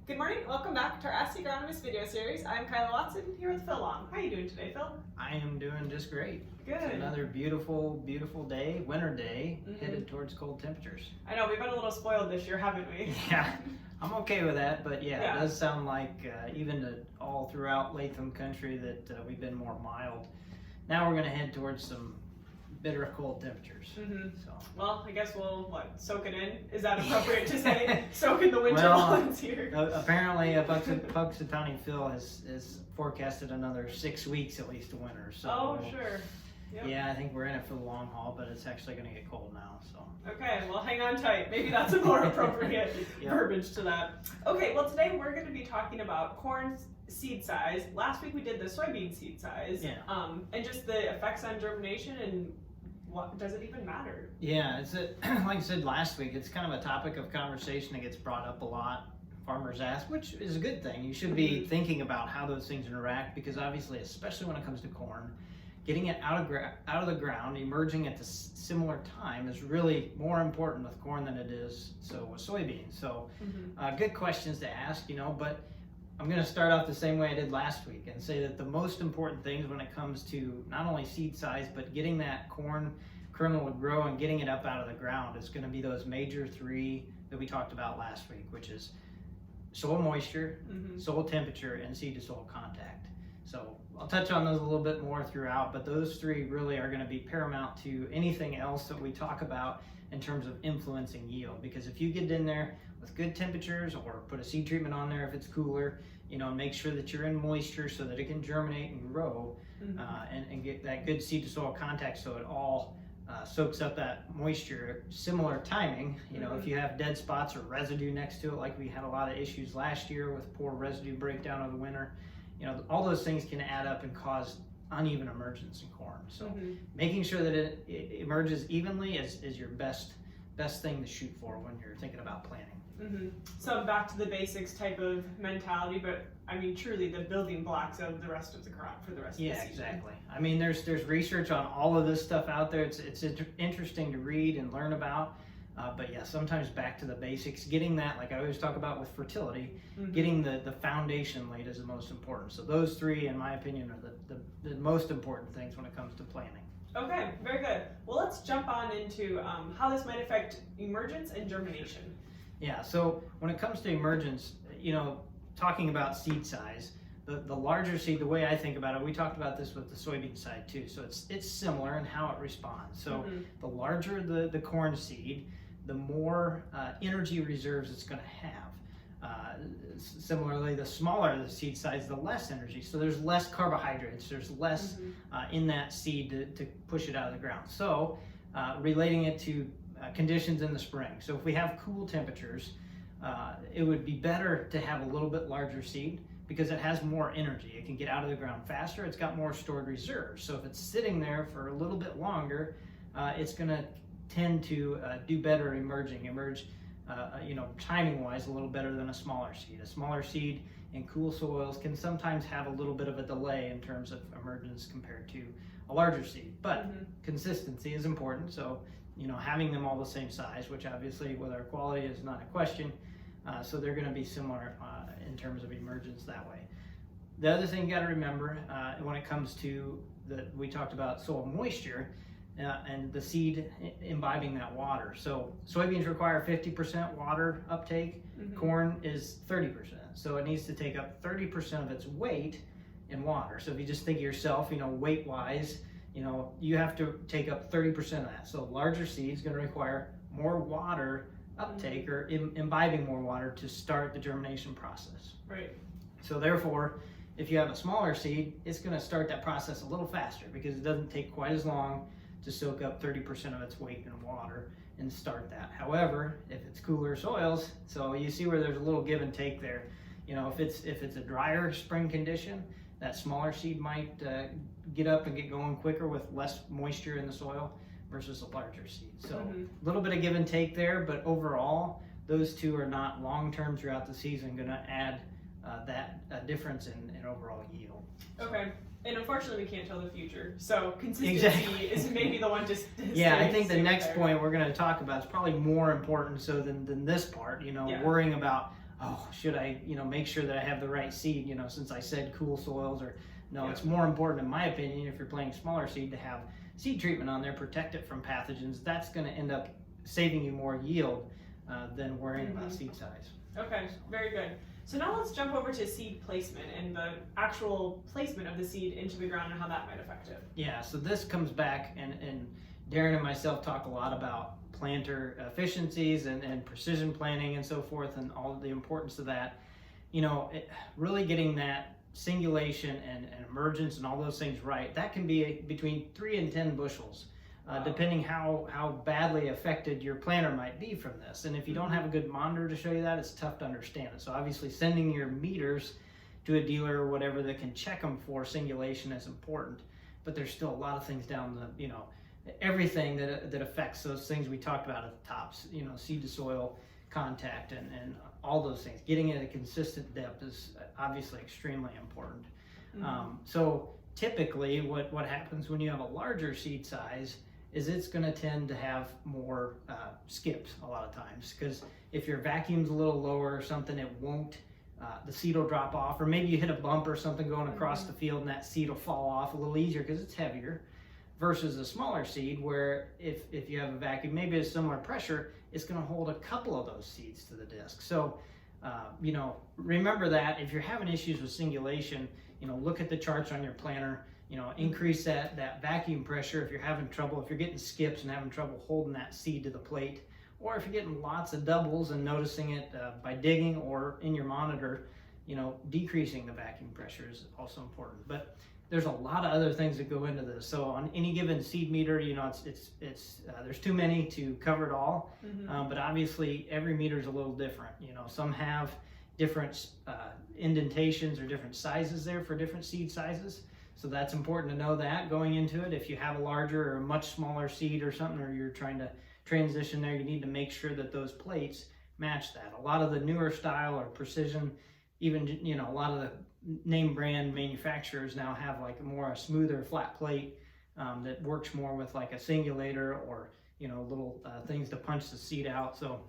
Good morning, welcome back to our Ask the Agronomist video series. I'm Kyla Watson here with Phil Long. How are you doing today, Phil? I am doing just great. Good. It's another beautiful day, winter day, headed towards cold temperatures. I know, we've been a little spoiled this year, haven't we? Yeah, I'm okay with that, but yeah. It does sound like even all throughout Latham country that we've been more mild. Now we're going to head towards some bitter cold temperatures. So. Well, I guess we'll, soak it in? Is that appropriate to say? Soak in the winter well, while it's here? Apparently, Punxsutawney Phil has forecasted another 6 weeks at least of winter. So, oh, sure. Yep. Yeah, I think we're in it for the long haul, but it's actually going to get cold now. So. Okay, well, hang on tight. Maybe that's a more appropriate verbiage to that. Okay, well, today we're going to be talking about corn seed size. Last week we did the soybean seed size, and just the effects on germination and what does it even matter? Yeah, it's like I said last week, it's kind of a topic of conversation that gets brought up a lot. Farmers ask, which is a good thing. You should be thinking about how those things interact, because obviously, especially when it comes to corn, getting it out of the ground, emerging at the similar time is really more important with corn than it is with soybeans. So good questions to ask, but I'm going to start off the same way I did last week and say that the most important things when it comes to not only seed size, but getting that corn kernel to grow and getting it up out of the ground is going to be those major three that we talked about last week, which is soil moisture, soil temperature, and seed to soil contact. So I'll touch on those a little bit more throughout, but those three really are going to be paramount to anything else that we talk about in terms of influencing yield. Because if you get in there with good temperatures, or put a seed treatment on there if it's cooler, make sure that you're in moisture so that it can germinate and grow, and get that good seed to soil contact so it all soaks up that moisture. Similar timing, if you have dead spots or residue next to it, like we had a lot of issues last year with poor residue breakdown of the winter, all those things can add up and cause uneven emergence in corn. So making sure that it emerges evenly is your best thing to shoot for when you're thinking about planting. So back to the basics type of mentality, but I mean truly the building blocks of the rest of the crop for the rest of the season. Yeah, exactly. I mean there's research on all of this stuff out there. It's interesting to read and learn about. But yeah, sometimes back to the basics, getting that, like I always talk about with fertility, getting the foundation laid is the most important. So those three, in my opinion, are the most important things when it comes to planting. Okay, very good. Well, let's jump on into how this might affect emergence and germination. Yeah, so when it comes to emergence, talking about seed size, the larger seed, the way I think about it, we talked about this with the soybean side too, so it's similar in how it responds. So the larger the corn seed, the more energy reserves it's going to have. Similarly, the smaller the seed size, the less energy. So there's less carbohydrates, there's less in that seed to push it out of the ground. So relating it to conditions in the spring. So if we have cool temperatures, it would be better to have a little bit larger seed because it has more energy. It can get out of the ground faster. It's got more stored reserves. So if it's sitting there for a little bit longer, it's going to tend to do better emerge, timing-wise, a little better than a smaller seed. A smaller seed in cool soils can sometimes have a little bit of a delay in terms of emergence compared to a larger seed. But consistency is important. So having them all the same size, which obviously with our quality is not a question. So they're going to be similar in terms of emergence that way. The other thing you got to remember when it comes to we talked about soil moisture and the seed imbibing that water. So soybeans require 50% water uptake. Corn is 30%. So it needs to take up 30% of its weight in water. So if you just think of yourself, weight-wise, you have to take up 30% of that. So larger seed is going to require more water uptake or imbibing more water to start the germination process. Right. So therefore, if you have a smaller seed, it's going to start that process a little faster because it doesn't take quite as long to soak up 30% of its weight in water and start that. However, if it's cooler soils, so you see where there's a little give and take there. If it's a drier spring condition, that smaller seed might get up and get going quicker with less moisture in the soil versus a larger seed. So a little bit of give and take there, but overall, those two are not long-term throughout the season going to add that difference in overall yield. Okay. And unfortunately, we can't tell the future. So consistency is maybe the one just. Yeah, I think the next point we're going to talk about is probably more important so than this part. Worrying about oh, should I, make sure that I have the right seed, since I said cool soils, or no, it's more important, in my opinion, if you're planting smaller seed, to have seed treatment on there, protect it from pathogens. That's going to end up saving you more yield than worrying about seed size. Okay, very good. So now let's jump over to seed placement and the actual placement of the seed into the ground and how that might affect it. Yeah, so this comes back, and Darren and myself talk a lot about planter efficiencies and precision planting and so forth, and all the importance of that. Really getting that singulation and emergence and all those things right, that can be between 3 and 10 bushels. Depending how badly affected your planter might be from this. And if you don't have a good monitor to show you that, it's tough to understand it. So obviously sending your meters to a dealer or whatever that can check them for singulation is important. But there's still a lot of things down the, everything that affects those things we talked about at the tops, seed to soil contact and all those things. Getting it at a consistent depth is obviously extremely important. So typically what happens when you have a larger seed size is it's going to tend to have more skips a lot of times, because if your vacuum's a little lower or something, it won't, the seed will drop off, or maybe you hit a bump or something going across the field and that seed will fall off a little easier because it's heavier, versus a smaller seed where if you have a vacuum, maybe a similar pressure, it's going to hold a couple of those seeds to the disc. So, remember that if you're having issues with singulation, look at the charts on your planter, increase that vacuum pressure if you're having trouble, if you're getting skips and having trouble holding that seed to the plate, or if you're getting lots of doubles and noticing it by digging or in your monitor, decreasing the vacuum pressure is also important. But there's a lot of other things that go into this. So on any given seed meter, it's there's too many to cover it all. But obviously every meter is a little different. Some have different indentations or different sizes there for different seed sizes. So that's important to know that going into it. If you have a larger or a much smaller seed or something, or you're trying to transition there, you need to make sure that those plates match that. A lot of the newer style or precision, even, a lot of the name brand manufacturers now have like a smoother flat plate that works more with like a singulator or, little things to punch the seed out. So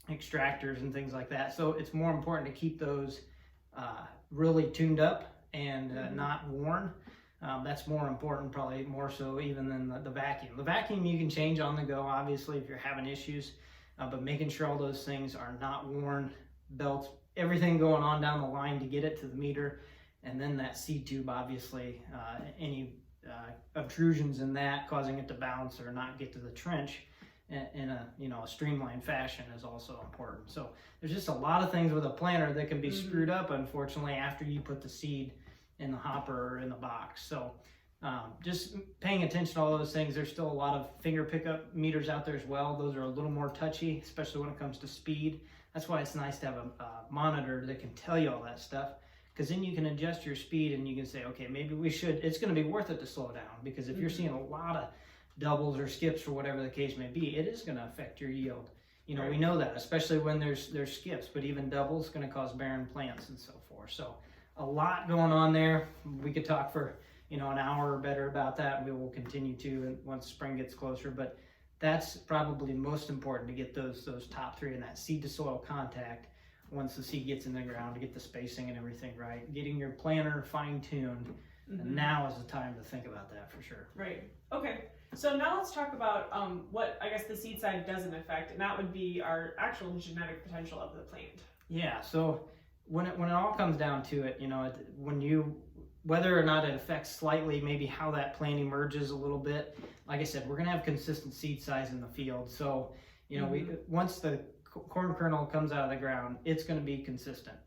extractors and things like that. So it's more important to keep those really tuned up and not worn. That's more important, probably more so even than the vacuum. The vacuum you can change on the go, obviously, if you're having issues, but making sure all those things are not worn, belts, everything going on down the line to get it to the meter, and then that seed tube, obviously, any obtrusions in that causing it to bounce or not get to the trench in a streamlined fashion is also important. So there's just a lot of things with a planter that can be screwed up, unfortunately, after you put the seed in the hopper or in the box. So just paying attention to all those things. There's still a lot of finger pickup meters out there as well. Those are a little more touchy, especially when it comes to speed. That's why it's nice to have a monitor that can tell you all that stuff, because then you can adjust your speed and you can say, okay, maybe it's going to be worth it to slow down, because if you're seeing a lot of doubles or skips or whatever the case may be, it is going to affect your yield. Right. We know that, especially when there's skips, but even doubles going to cause barren plants and so forth. So a lot going on there. We could talk for an hour or better about that, and we will continue to once spring gets closer. But that's probably most important, to get those top three and that seed to soil contact once the seed gets in the ground, to get the spacing and everything right. Getting your planter fine tuned, and now is the time to think about that for sure. Right. Okay. So now let's talk about what I guess the seed size doesn't affect, and that would be our actual genetic potential of the plant. Yeah. So when it all comes down to it, whether or not it affects slightly maybe how that plant emerges a little bit. Like I said, we're going to have consistent seed size in the field. So, once the corn kernel comes out of the ground, it's going to be consistent.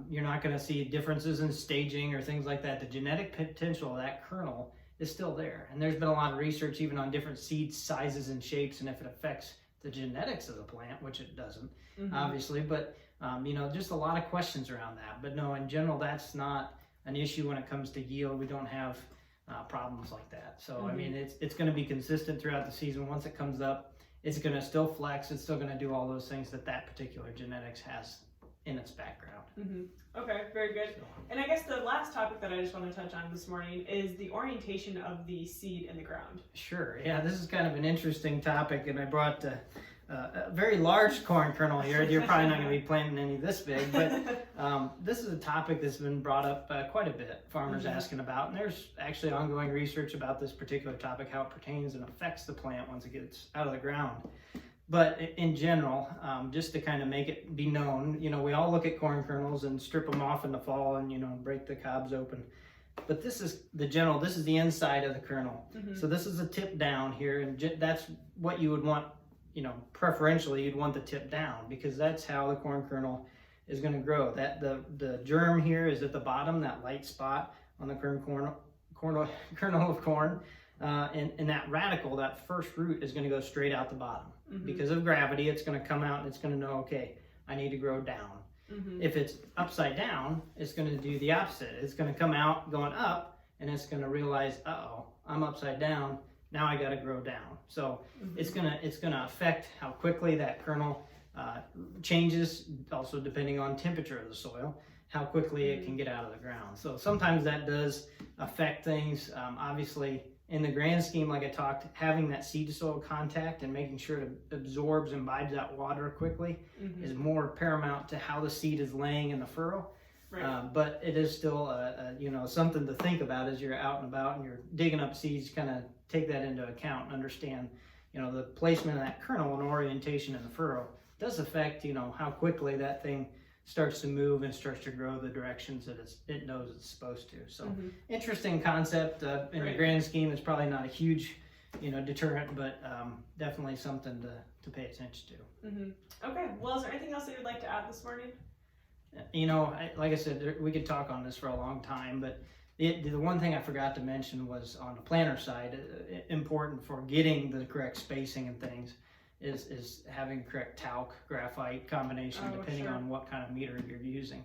You're not going to see differences in staging or things like that. The genetic potential of that kernel is still there. And there's been a lot of research even on different seed sizes and shapes, and if it affects the genetics of the plant, which it doesn't, obviously. But, just a lot of questions around that. But no, in general, that's not an issue when it comes to yield. We don't have problems like that. So, I mean, it's going to be consistent throughout the season. Once it comes up, it's going to still flex. It's still going to do all those things that particular genetics has in its background. Okay, very good. And I guess the last topic that I just want to touch on this morning is the orientation of the seed in the ground. Sure. Yeah, this is kind of an interesting topic, and I brought a very large corn kernel here. You're probably not going to be planting any this big, but this is a topic that's been brought up quite a bit. Farmers asking about, and there's actually ongoing research about this particular topic, how it pertains and affects the plant once it gets out of the ground. But in general, just to kind of make it be known, we all look at corn kernels and strip them off in the fall and, break the cobs open. But this is this is the inside of the kernel. So this is a tip down here, and that's what you would want, preferentially you'd want the tip down, because that's how the corn kernel is going to grow. That the germ here is at the bottom, that light spot on the kernel of corn. And that radicle, that first root, is going to go straight out the bottom. Because of gravity, it's going to come out and it's going to know, okay, I need to grow down. If it's upside down, it's going to do the opposite. It's going to come out going up, and it's going to realize, uh-oh, I'm upside down. Now I got to grow down. So it's going to affect how quickly that kernel changes, also depending on temperature of the soil, how quickly it can get out of the ground. So sometimes that does affect things. Obviously, in the grand scheme, like I talked, having that seed to soil contact and making sure it absorbs, imbibes that water quickly is more paramount to how the seed is laying in the furrow. Right. But it is still something to think about as you're out and about and you're digging up seeds. Kind of take that into account and understand, the placement of that kernel and orientation in the furrow does affect, how quickly that thing starts to move and starts to grow the directions that it knows it's supposed to. So interesting concept. In the grand scheme, it's probably not a huge, deterrent, but definitely something to pay attention to. Okay. Well, is there anything else that you'd like to add this morning? Like I said, we could talk on this for a long time, but the one thing I forgot to mention was on the planter side, important for getting the correct spacing and things, is having correct talc graphite combination, depending on what kind of meter you're using.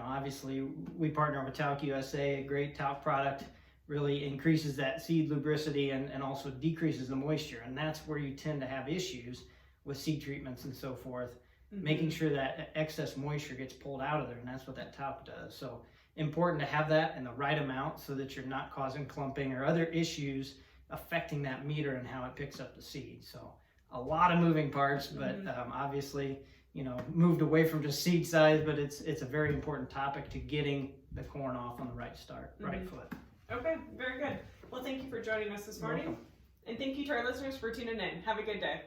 Obviously we partner with Talc USA. A great talc product really increases that seed lubricity and also decreases the moisture, and that's where you tend to have issues with seed treatments and so forth. Making sure that excess moisture gets pulled out of there, and that's what that talc does. So important to have that in the right amount so that you're not causing clumping or other issues affecting that meter and how it picks up the seed. So a lot of moving parts, but obviously, moved away from just seed size, but it's a very important topic to getting the corn off on the right foot. Okay, very good. Well, thank you for joining us this morning. Welcome. And thank you to our listeners for tuning in. Have a good day.